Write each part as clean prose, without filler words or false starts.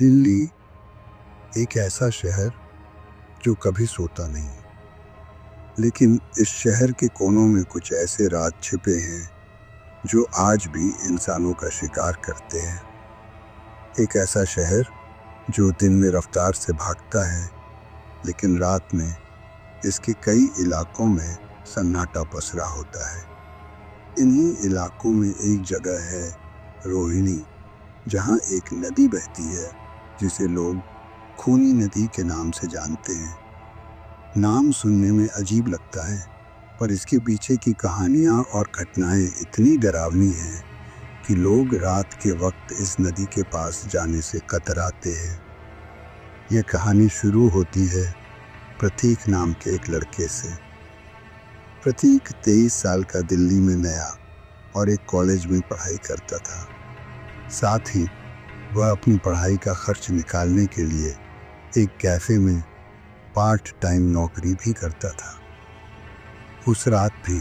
दिल्ली एक ऐसा शहर जो कभी सोता नहीं, लेकिन इस शहर के कोनों में कुछ ऐसे राज छिपे हैं जो आज भी इंसानों का शिकार करते हैं। एक ऐसा शहर जो दिन में रफ्तार से भागता है, लेकिन रात में इसके कई इलाकों में सन्नाटा पसरा होता है। इन्हीं इलाकों में एक जगह है रोहिणी, जहाँ एक नदी बहती है जिसे लोग खूनी नदी के नाम से जानते हैं। नाम सुनने में अजीब लगता है, पर इसके पीछे की कहानियाँ और घटनाएं इतनी डरावनी हैं कि लोग रात के वक्त इस नदी के पास जाने से कतराते हैं। यह कहानी शुरू होती है प्रतीक नाम के एक लड़के से। प्रतीक 23 साल का दिल्ली में नया और एक कॉलेज में पढ़ाई करता था। साथ ही वह अपनी पढ़ाई का खर्च निकालने के लिए एक कैफ़े में पार्ट टाइम नौकरी भी करता था। उस रात भी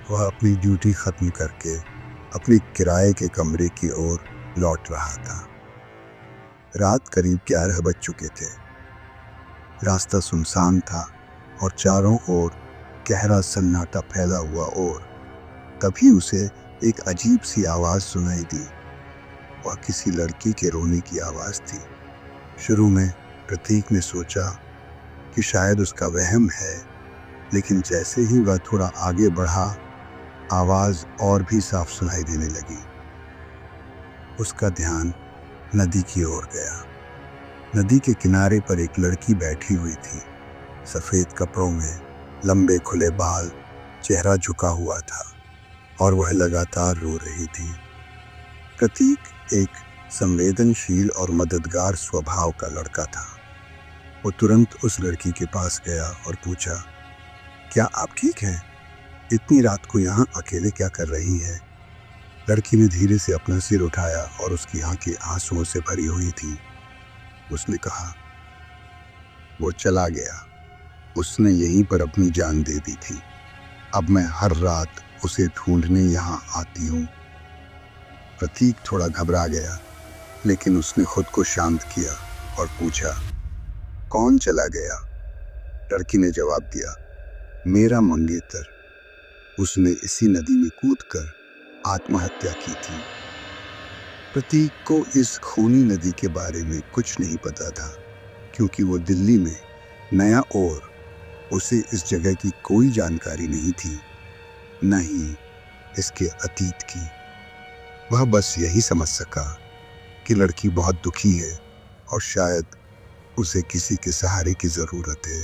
वह अपनी ड्यूटी ख़त्म करके अपने किराए के कमरे की ओर लौट रहा था। रात करीब 11 बज चुके थे। रास्ता सुनसान था और चारों ओर गहरा सन्नाटा फैला हुआ, और तभी उसे एक अजीब सी आवाज़ सुनाई दी। वह किसी लड़की के रोने की आवाज़ थी। शुरू में प्रतीक ने सोचा कि शायद उसका वहम है, लेकिन जैसे ही वह थोड़ा आगे बढ़ा, आवाज़ और भी साफ सुनाई देने लगी। उसका ध्यान नदी की ओर गया। नदी के किनारे पर एक लड़की बैठी हुई थी। सफ़ेद कपड़ों में, लंबे खुले बाल, चेहरा झुका हुआ था और वह लगातार रो रही थी। प्रतीक एक संवेदनशील और मददगार स्वभाव का लड़का था। वो तुरंत उस लड़की के पास गया और पूछा, क्या आप ठीक हैं? इतनी रात को यहाँ अकेले क्या कर रही है? लड़की ने धीरे से अपना सिर उठाया और उसकी आंखें आंसुओं से भरी हुई थी। उसने कहा, वो चला गया। उसने यहीं पर अपनी जान दे दी थी। अब मैं हर रात उसे ढूंढने यहाँ आती हूँ। प्रतीक थोड़ा घबरा गया, लेकिन उसने खुद को शांत किया और पूछा, कौन चला गया? लड़की ने जवाब दिया, मेरा मंगेतर। उसने इसी नदी में कूदकर आत्महत्या की थी। प्रतीक को इस खूनी नदी के बारे में कुछ नहीं पता था, क्योंकि वो दिल्ली में नया और उसे इस जगह की कोई जानकारी नहीं थी, न ही इसके अतीत की। वह बस यही समझ सका कि लड़की बहुत दुखी है और शायद उसे किसी के सहारे की ज़रूरत है।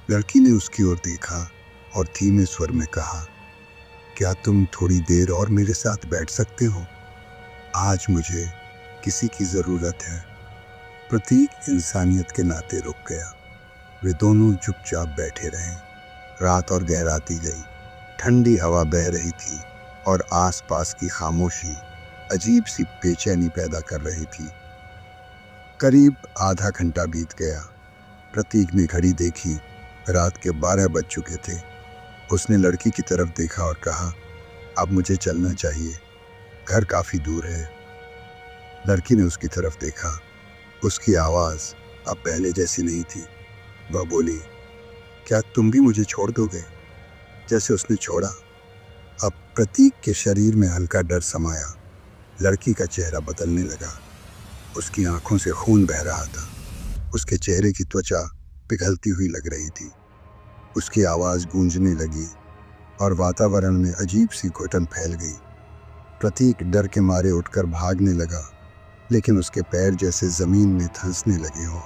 लड़की ने उसकी ओर देखा और धीमे स्वर में कहा, क्या तुम थोड़ी देर और मेरे साथ बैठ सकते हो? आज मुझे किसी की ज़रूरत है। प्रतीक इंसानियत के नाते रुक गया। वे दोनों चुपचाप बैठे रहे। रात और गहराती गई। ठंडी हवा बह रही थी और आसपास की खामोशी अजीब सी बेचैनी पैदा कर रही थी। करीब आधा घंटा बीत गया। प्रतीक ने घड़ी देखी। रात के 12 बज चुके थे। उसने लड़की की तरफ देखा और कहा, अब मुझे चलना चाहिए, घर काफ़ी दूर है। लड़की ने उसकी तरफ देखा। उसकी आवाज़ अब पहले जैसी नहीं थी। वह बोली, क्या तुम भी मुझे छोड़ दोगे, जैसे उसने छोड़ा? अब प्रतीक के शरीर में हल्का डर समाया। लड़की का चेहरा बदलने लगा। उसकी आंखों से खून बह रहा था। उसके चेहरे की त्वचा पिघलती हुई लग रही थी। उसकी आवाज़ गूंजने लगी और वातावरण में अजीब सी घुटन फैल गई। प्रतीक डर के मारे उठकर भागने लगा, लेकिन उसके पैर जैसे ज़मीन में धंसने लगे हों।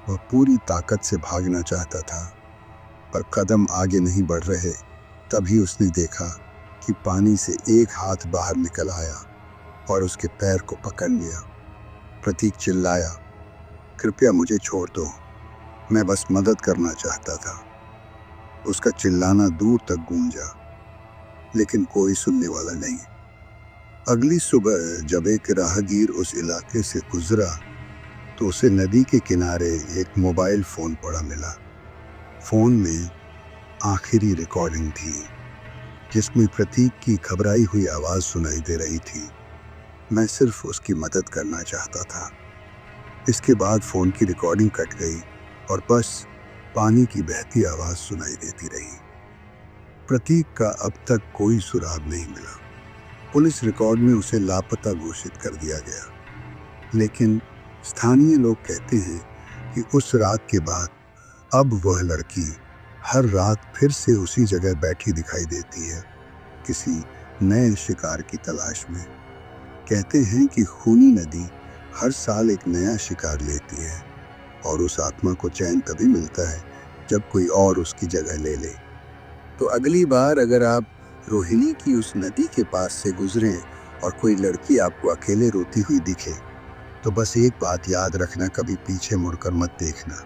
वह पूरी ताकत से भागना चाहता था, पर कदम आगे नहीं बढ़ रहे। तभी उसने देखा कि पानी से एक हाथ बाहर निकल आया और उसके पैर को पकड़ लिया। प्रतीक चिल्लाया, कृपया मुझे छोड़ दो, मैं बस मदद करना चाहता था। उसका चिल्लाना दूर तक गूंजा, लेकिन कोई सुनने वाला नहीं। अगली सुबह जब एक राहगीर उस इलाके से गुजरा, तो उसे नदी के किनारे एक मोबाइल फ़ोन पड़ा मिला। फ़ोन में आखिरी रिकॉर्डिंग थी, जिसमें प्रतीक की घबराई हुई आवाज़ सुनाई दे रही थी। मैं सिर्फ उसकी मदद करना चाहता था। इसके बाद फ़ोन की रिकॉर्डिंग कट गई और बस पानी की बहती आवाज़ सुनाई देती रही। प्रतीक का अब तक कोई सुराग नहीं मिला। पुलिस रिकॉर्ड में उसे लापता घोषित कर दिया गया, लेकिन स्थानीय लोग कहते हैं कि उस रात के बाद अब वह लड़की हर रात फिर से उसी जगह बैठी दिखाई देती है, किसी नए शिकार की तलाश में। कहते हैं कि खूनी नदी हर साल एक नया शिकार लेती है और उस आत्मा को चैन तभी मिलता है जब कोई और उसकी जगह ले ले। तो अगली बार अगर आप रोहिणी की उस नदी के पास से गुजरें और कोई लड़की आपको अकेले रोती हुई दिखे, तो बस एक बात याद रखना, कभी पीछे मुड़कर मत देखना।